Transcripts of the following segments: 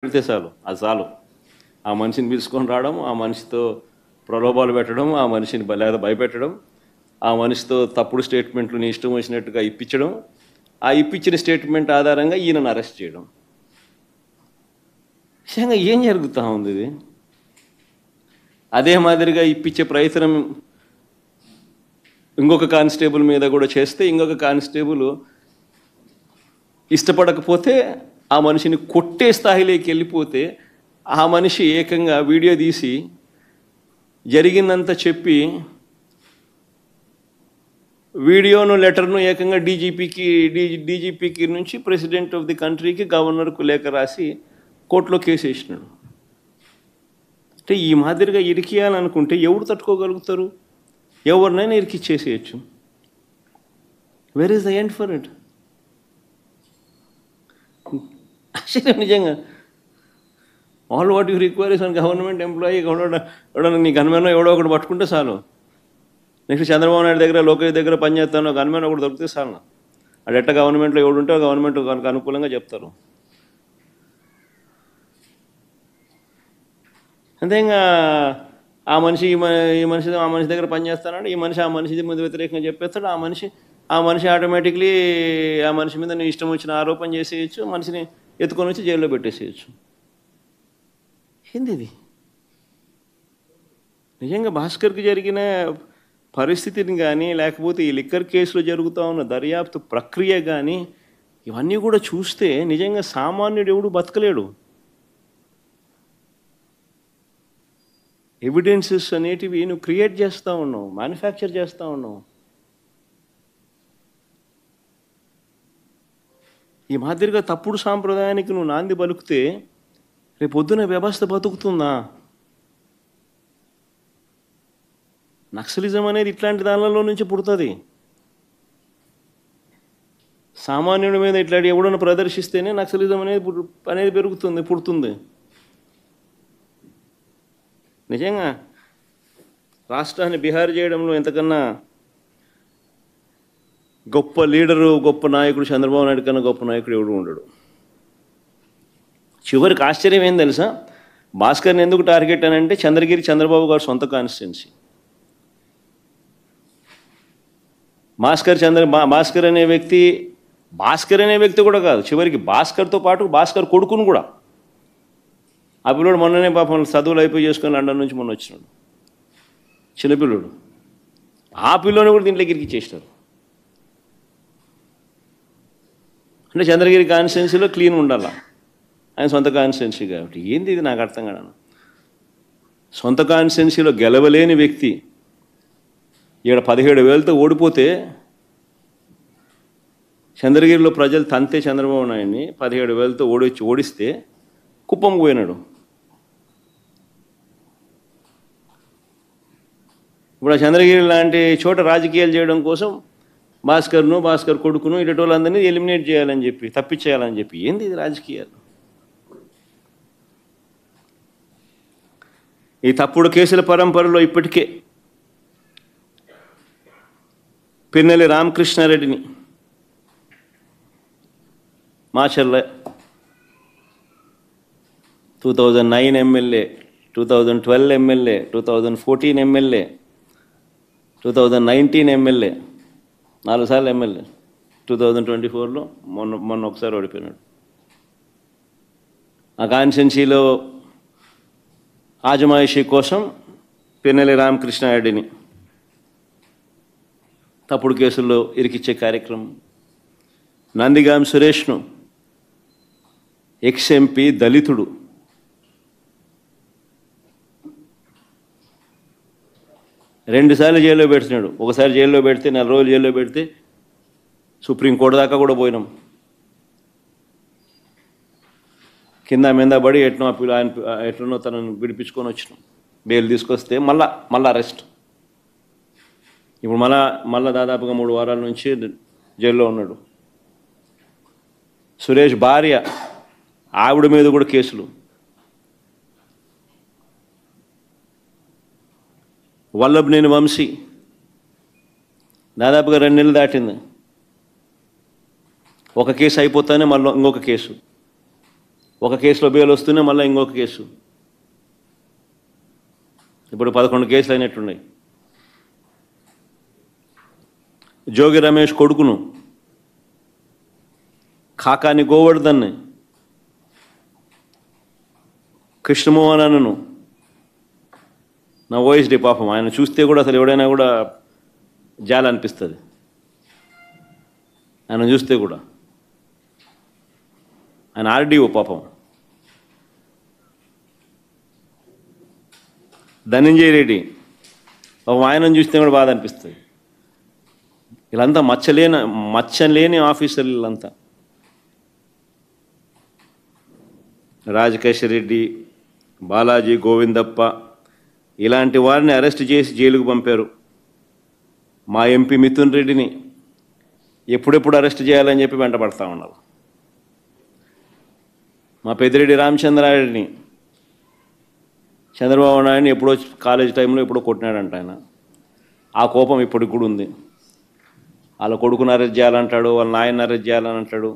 పెడితే చాలు, అది చాలు. ఆ మనిషిని పిలుచుకొని రావడం, ఆ మనిషితో ప్రలోభాలు పెట్టడం, ఆ మనిషిని లేదా భయపెట్టడం, ఆ మనిషితో తప్పుడు స్టేట్మెంట్లు నీ ఇష్టం వచ్చినట్టుగా ఇప్పించడం, ఆ ఇప్పించిన స్టేట్మెంట్ ఆధారంగా ఈయనను అరెస్ట్ చేయడం. నిజంగా ఏం జరుగుతూ ఉంది ఇది? అదే మాదిరిగా ఇప్పించే ప్రయత్నం ఇంకొక కానిస్టేబుల్ మీద కూడా చేస్తే, ఇంకొక కానిస్టేబుల్ ఇష్టపడకపోతే ఆ మనిషిని కొట్టే స్థాయిలోకి వెళ్ళిపోతే ఆ మనిషి ఏకంగా వీడియో తీసి జరిగిందంతా చెప్పి వీడియోను లెటర్ను ఏకంగా డీజీపీకి నుంచి ప్రెసిడెంట్ ఆఫ్ ది కంట్రీకి గవర్నర్కు లేఖ రాసి కోర్టులో కేసు వేసినాడు. అంటే ఈ మాదిరిగా ఇరికియాలనుకుంటే ఎవరు తట్టుకోగలుగుతారు? ఎవరినైనా ఇరికిచ్చేసేయచ్చు. Where is the end for it? ఆశ్చర్యం నిజంగా. All what you require is an government employee. ఎవడో నీ గన్మెన్ ఎవడో ఒకటి పట్టుకుంటే చాలు. నెక్స్ట్ చంద్రబాబు నాయుడు దగ్గర, లోకేష్ దగ్గర పనిచేస్తాను గన్మెన్ ఒకటి దొరికితే చాలు. అది ఎట్ట గవర్నమెంట్లో ఎవడుంటే గవర్నమెంట్ కనుక అనుకూలంగా చెప్తారు. అంతే ఇంకా ఆ మనిషి ఈ మనిషి దగ్గర పనిచేస్తానంటే ఈ మనిషి ఆ మనిషి ముందు వ్యతిరేకంగా చెప్పేస్తాడు. ఆ మనిషి ఆటోమేటిక్లీ ఆ మనిషి మీద నీ ఇష్టం వచ్చిన ఆరోపణ చేసేయచ్చు, మనిషిని ఎత్తుకొని వచ్చి జైల్లో పెట్టేసేయచ్చు. ఏంది ఇది? నిజంగా భాస్కర్కి జరిగిన పరిస్థితిని కానీ, లేకపోతే ఈ లిక్కర్ కేసులో జరుగుతూ ఉన్న దర్యాప్తు ప్రక్రియ కానీ, ఇవన్నీ కూడా చూస్తే నిజంగా సామాన్యుడు ఎవడు బతకలేడు. ఎవిడెన్సెస్ అనేటివి నువ్వు క్రియేట్ చేస్తూ ఉన్నావు, మ్యానుఫ్యాక్చర్ చేస్తూ ఉన్నావు. ఈ మాదిరిగా తప్పుడు సాంప్రదాయానికి నువ్వు నాంది పలుకుతే రేపు పొద్దున వ్యవస్థ బతుకుతుందా? నక్సలిజం అనేది ఇట్లాంటి దానిలో నుంచి పుడుతుంది. సామాన్యుడి మీద ఇట్లాంటి ఎవడన్నా ప్రదర్శిస్తేనే నక్సలిజం అనేది పుడుతుంది. నిజంగా రాష్ట్రాన్ని బిహార్ చేయడంలో ఎంతకన్నా గొప్ప లీడరు, గొప్ప నాయకుడు చంద్రబాబు నాయుడు కన్నా గొప్ప నాయకుడు ఎవడు ఉండడు. చివరికి ఆశ్చర్యం ఏం తెలుసా? భాస్కర్ని ఎందుకు టార్గెట్ అని అంటే చంద్రగిరి చంద్రబాబు గారు సొంత కాన్స్టిట్యున్సీ. భాస్కర్ అనే వ్యక్తి కూడా కాదు, చివరికి భాస్కర్తో పాటు భాస్కర్ కొడుకును కూడా. ఆ పిల్లోడు మొన్ననే పాపం చదువులు అయిపోయి చేసుకొని లండన్ నుంచి మొన్న వచ్చినాడు, చిన్నపిల్లోడు. ఆ పిల్లోని కూడా దీంట్లోకి ఇరికిచ్చేసినారు. అంటే చంద్రగిరి కాన్స్టిట్యున్సీలో క్లీన్ ఉండాలా, ఆయన సొంత కాన్స్టిట్యున్సీ కాబట్టి. ఏంది ఇది? నాకు అర్థం కాదు. సొంత కాన్స్టిట్యున్సీలో గెలవలేని వ్యక్తి ఇక్కడ 17,000తో ఓడిపోతే, చంద్రగిరిలో ప్రజలు తంతే చంద్రబాబు నాయుడిని 17,000తో ఓడిస్తే కుప్పంకు పోయినాడు. ఇప్పుడు ఆ చంద్రగిరి లాంటి చోట రాజకీయాలు చేయడం కోసం భాస్కర్ కొడుకును ఇటు వాళ్ళందరినీ ఎలిమినేట్ చేయాలని చెప్పి, తప్పించేయాలని చెప్పి. ఏంది ఇది రాజకీయాలు? ఈ తప్పుడు కేసుల పరంపరలో ఇప్పటికే పిన్నెల్లి రామకృష్ణారెడ్డిని Macherla 2009 MLA, 2012 MLA, 2014 MLA, 2019 MLA, 4 సార్లు ఎమ్మెల్యే. 2024లో మొన్న ఒకసారి ఓడిపోయినాడు. ఆ కాన్స్టిట్యున్సీలో ఆజమాయిషీ కోసం పిన్నెల్లి రామకృష్ణారెడ్డిని తప్పుడు కేసుల్లో ఇరికిచ్చే కార్యక్రమం. నందిగాం సురేష్ను, ఎక్స్-ఎంపీ, దళితుడు, రెండుసార్లు జైల్లో పెడుతున్నాడు. ఒకసారి జైల్లో పెడితే 4 రోజులు జైల్లో పెడితే సుప్రీంకోర్టు దాకా కూడా పోయినాం. కింద మీద పడి ఎట్లనో తనను విడిపించుకొని వచ్చినాం. బెయిల్ తీసుకొస్తే మళ్ళా అరెస్ట్. ఇప్పుడు మళ్ళా దాదాపుగా 3 వారాల నుంచి జైల్లో ఉన్నాడు. సురేష్ భార్య, ఆవిడ మీద కూడా కేసులు. వల్లభనేని వంశీ దాదాపుగా 2 నెలలు దాటింది. ఒక కేసు అయిపోతానే మళ్ళీ ఇంకొక కేసు. ఒక కేసులో బెయిల్ వస్తూనే మళ్ళీ ఇంకొక కేసు. ఇప్పుడు 11 కేసులు అయినట్టున్నాయి. జోగి రమేష్ కొడుకును, కాకాని గోవర్ధన్ని, కృష్ణమోహనను, నా ఓఎస్డి పాపం ఆయన చూస్తే కూడా అసలు ఎవడైనా కూడా జాలి అనిపిస్తుంది. ఆయన చూస్తే కూడా ఆయన ఆర్డీఓ పాపం. ధనంజయ రెడ్డి పాపం ఆయనను చూస్తే కూడా బాధ అనిపిస్తుంది. వీళ్ళంతా మచ్చలేని ఆఫీసర్లు వీళ్ళంతా. రాజకేశ్ రెడ్డి, బాలాజీ, గోవిందప్ప ఇలాంటి వారిని అరెస్ట్ చేసి జైలుకు పంపారు. మా ఎంపీ మిథున్ రెడ్డిని ఎప్పుడెప్పుడు అరెస్ట్ చేయాలని చెప్పి వెంటబడతా ఉన్నారు. మా పెద్దిరెడ్డి రామచంద్రారెడ్డిని చంద్రబాబు నాయుడిని ఎప్పుడో కాలేజ్ టైంలో ఎప్పుడో కొట్టినాడంట ఆయన. ఆ కోపం ఇప్పటికి కూడా ఉంది. వాళ్ళ కొడుకుని అరెస్ట్ చేయాలంటాడు, వాళ్ళ నాయన్ని అరెస్ట్ చేయాలని అంటాడు.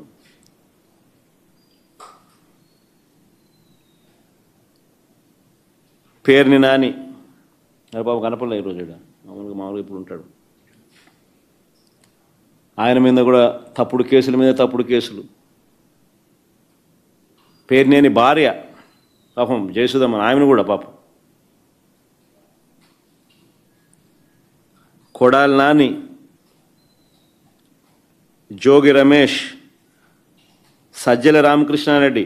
పేరుని నాని బాబు కనపడలే ఈరోజు మామూలుగా ఇప్పుడు ఉంటాడు. ఆయన మీద కూడా తప్పుడు కేసుల మీద తప్పుడు కేసులు. పేరునేని భార్య పాపం జయసుధమ్మ, ఆమెను కూడా పాపం. కొడాలి నాని, జోగి రమేష్, సజ్జల రామకృష్ణారెడ్డి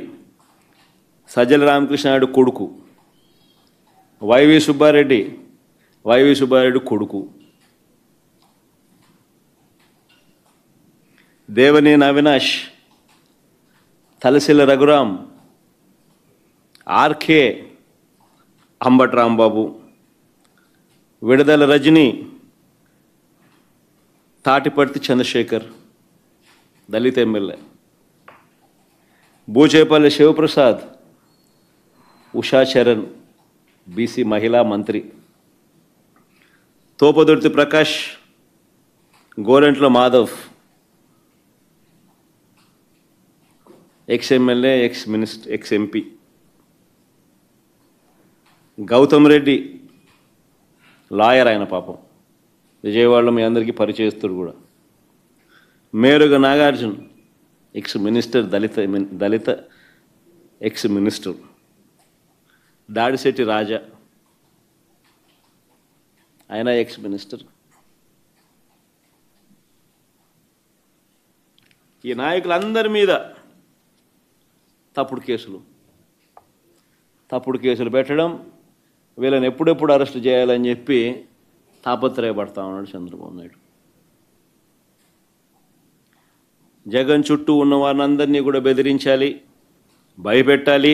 కొడుకు, వైవి సుబ్బారెడ్డి కొడుకు, దేవనేని అవినాష్, తలసిల రఘురాం, ఆర్కే అంబటి రాంబాబు, విడదల రజని, తాటిపర్తి చంద్రశేఖర్ దళిత ఎమ్మెల్యే, బూచేపల్లి శివప్రసాద్, ఉషా చరణ్ బీసీ మహిళా మంత్రి, Thopudurthi Prakash, Gorantla Madhav ex MLA, ex MP, Gautam Reddy lawyer ఆయన పాపం, విజయవాడలో మీ అందరికీ పరిచయస్తుడు కూడా, మేరుగ నాగార్జున్ ఎక్స్-మినిస్టర్, దళిత ఎక్స్-మినిస్టర్, దాడిశెట్టి రాజా ఆయన ఎక్స్-మినిస్టర్. ఈ నాయకులందరి మీద తప్పుడు కేసులు పెట్టడం, వీళ్ళని ఎప్పుడెప్పుడు అరెస్ట్ చేయాలని చెప్పి తాపత్రయపడతా ఉన్నాడు చంద్రబాబు నాయుడు. జగన్ చుట్టూ ఉన్న వారిని అందరినీ కూడా బెదిరించాలి, భయపెట్టాలి.